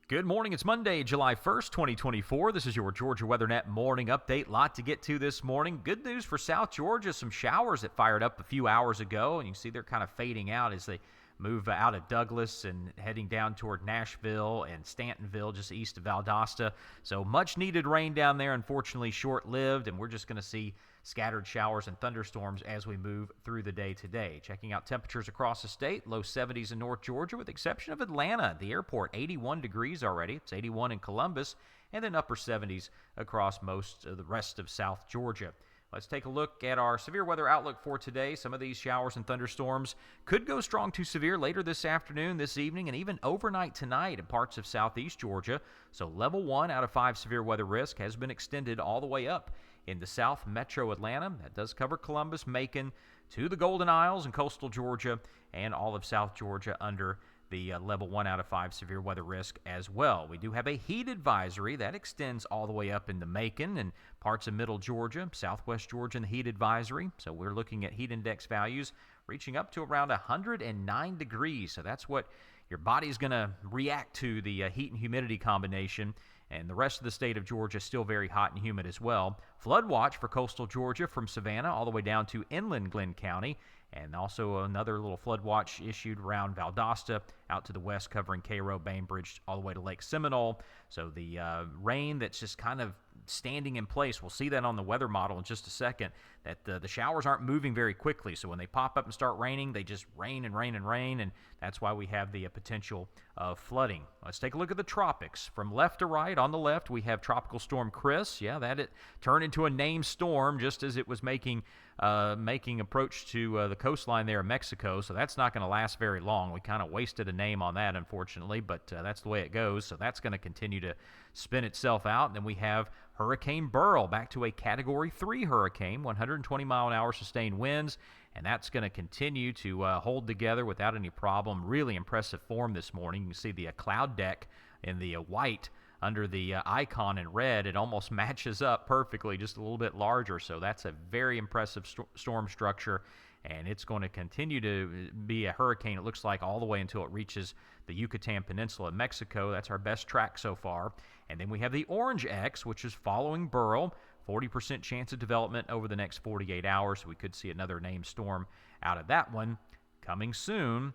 Good morning. It's Monday, July 1st, 2024. This is your Georgia WeatherNet morning update. Lot to get to this morning. Good news for South Georgia. Some showers that fired up a few hours ago, and you can see they're kind of fading out as they move out of Douglas and heading down toward Nashville and Stantonville, just east of Valdosta. So much needed rain down there, unfortunately short-lived, and we're just going to see scattered showers and thunderstorms as we move through the day today. Checking out temperatures across the state, low 70s in North Georgia with the exception of Atlanta. The airport, 81 degrees already. It's 81 in Columbus, and then upper 70s across most of the rest of South Georgia. Let's take a look at our severe weather outlook for today. Some of these showers and thunderstorms could go strong to severe later this afternoon, this evening, and even overnight tonight in parts of southeast Georgia. So level 1 out of 5 severe weather risk has been extended all the way up in the south metro Atlanta. That does cover Columbus, Macon, to the Golden Isles and coastal Georgia, and all of South Georgia under the level 1 out of 5 severe weather risk as well. We do have a heat advisory that extends all the way up into Macon and parts of middle Georgia, southwest Georgia in the heat advisory. So we're looking at heat index values reaching up to around 109 degrees. So that's what your body's going to react to, the heat and humidity combination. And the rest of the state of Georgia is still very hot and humid as well. Flood watch for coastal Georgia from Savannah all the way down to inland Glenn County. And also another little flood watch issued around Valdosta out to the west covering Cairo, Bainbridge, all the way to Lake Seminole. So the rain that's just kind of standing in place, we'll see that on the weather model in just a second, that the showers aren't moving very quickly. So when they pop up and start raining, they just rain and rain and rain, and that's why we have the potential of flooding. Let's take a look at the tropics. From left to right, on the left, we have Tropical Storm Chris. Yeah, it turned into a named storm just as it was making approach to the coastline there in Mexico, so that's not going to last very long. We kind of wasted a name on that, unfortunately, but that's the way it goes, so that's going to continue to spin itself out. And then we have Hurricane Beryl, back to a Category 3 hurricane, 120-mile-an-hour sustained winds, and that's going to continue to hold together without any problem. Really impressive form this morning. You can see the cloud deck in the white under the icon in red. It almost matches up perfectly, just a little bit larger. So that's a very impressive storm structure, and it's going to continue to be a hurricane, it looks like, all the way until it reaches the Yucatan Peninsula in Mexico. That's our best track so far. And then we have the Orange X, which is following Beryl. 40% chance of development over the next 48 hours. So we could see another named storm out of that one coming soon.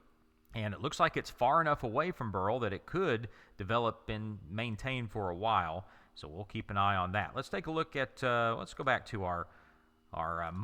And it looks like it's far enough away from Beryl that it could develop and maintain for a while. So we'll keep an eye on that. Let's take a look at, let's go back to our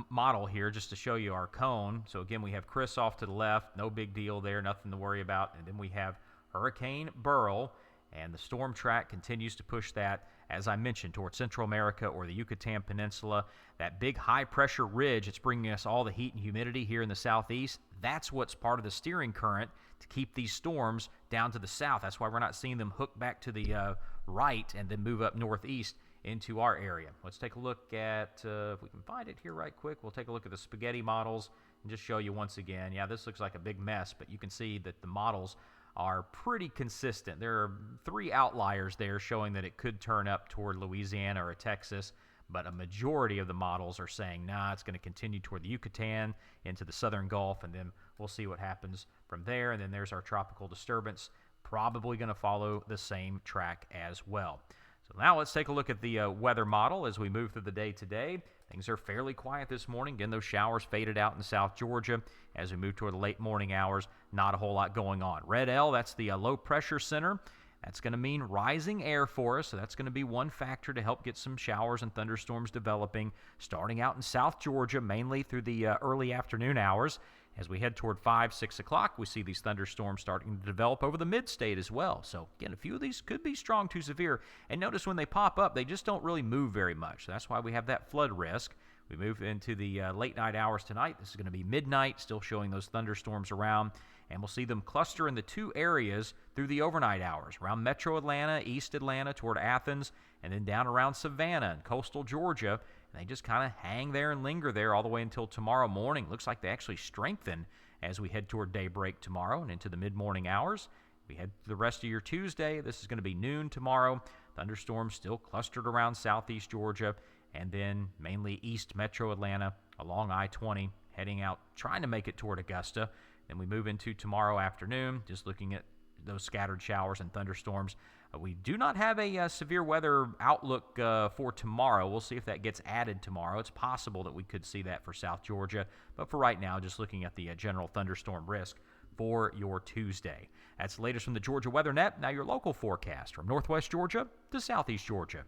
model here just to show you our cone. So again, we have Chris off to the left. No big deal there, nothing to worry about. And then we have Hurricane Beryl, and the storm track continues to push that, as I mentioned, towards Central America or the Yucatan Peninsula. That big high-pressure ridge, it's bringing us all the heat and humidity here in the southeast. That's what's part of the steering current to keep these storms down to the south. That's why we're not seeing them hook back to the right and then move up northeast into our area. Let's take a look at, if we can find it here right quick, we'll take a look at the spaghetti models and just show you once again. Yeah, this looks like a big mess, but you can see that the models are pretty consistent. There are 3 outliers there showing that it could turn up toward Louisiana or Texas, but a majority of the models are saying, nah, it's going to continue toward the Yucatan into the southern Gulf, and then we'll see what happens from there. And then there's our tropical disturbance, probably going to follow the same track as well. So now let's take a look at the weather model as we move through the day today. Things are fairly quiet this morning. Again, those showers faded out in South Georgia. As we move toward the late morning hours, not a whole lot going on. Red L, that's the low pressure center. That's going to mean rising air for us, so that's going to be one factor to help get some showers and thunderstorms developing, starting out in South Georgia, mainly through the early afternoon hours. As we head toward 5, 6 o'clock, we see these thunderstorms starting to develop over the mid-state as well. So, again, a few of these could be strong to severe. And notice when they pop up, they just don't really move very much. So that's why we have that flood risk. We move into the late night hours tonight. This is going to be midnight, still showing those thunderstorms around. And we'll see them cluster in the 2 areas through the overnight hours, around metro Atlanta, east Atlanta, toward Athens, and then down around Savannah and coastal Georgia. And they just kind of hang there and linger there all the way until tomorrow morning. Looks like they actually strengthen as we head toward daybreak tomorrow and into the mid-morning hours. We head to the rest of your Tuesday. This is going to be noon tomorrow. Thunderstorms still clustered around southeast Georgia, and then mainly east metro Atlanta along I-20, heading out, trying to make it toward Augusta. Then we move into tomorrow afternoon, just looking at those scattered showers and thunderstorms. We do not have a severe weather outlook for tomorrow. We'll see if that gets added tomorrow. It's possible that we could see that for South Georgia, but for right now, just looking at the general thunderstorm risk for your Tuesday. That's the latest from the Georgia Weather Net. Now your local forecast from Northwest Georgia to Southeast Georgia.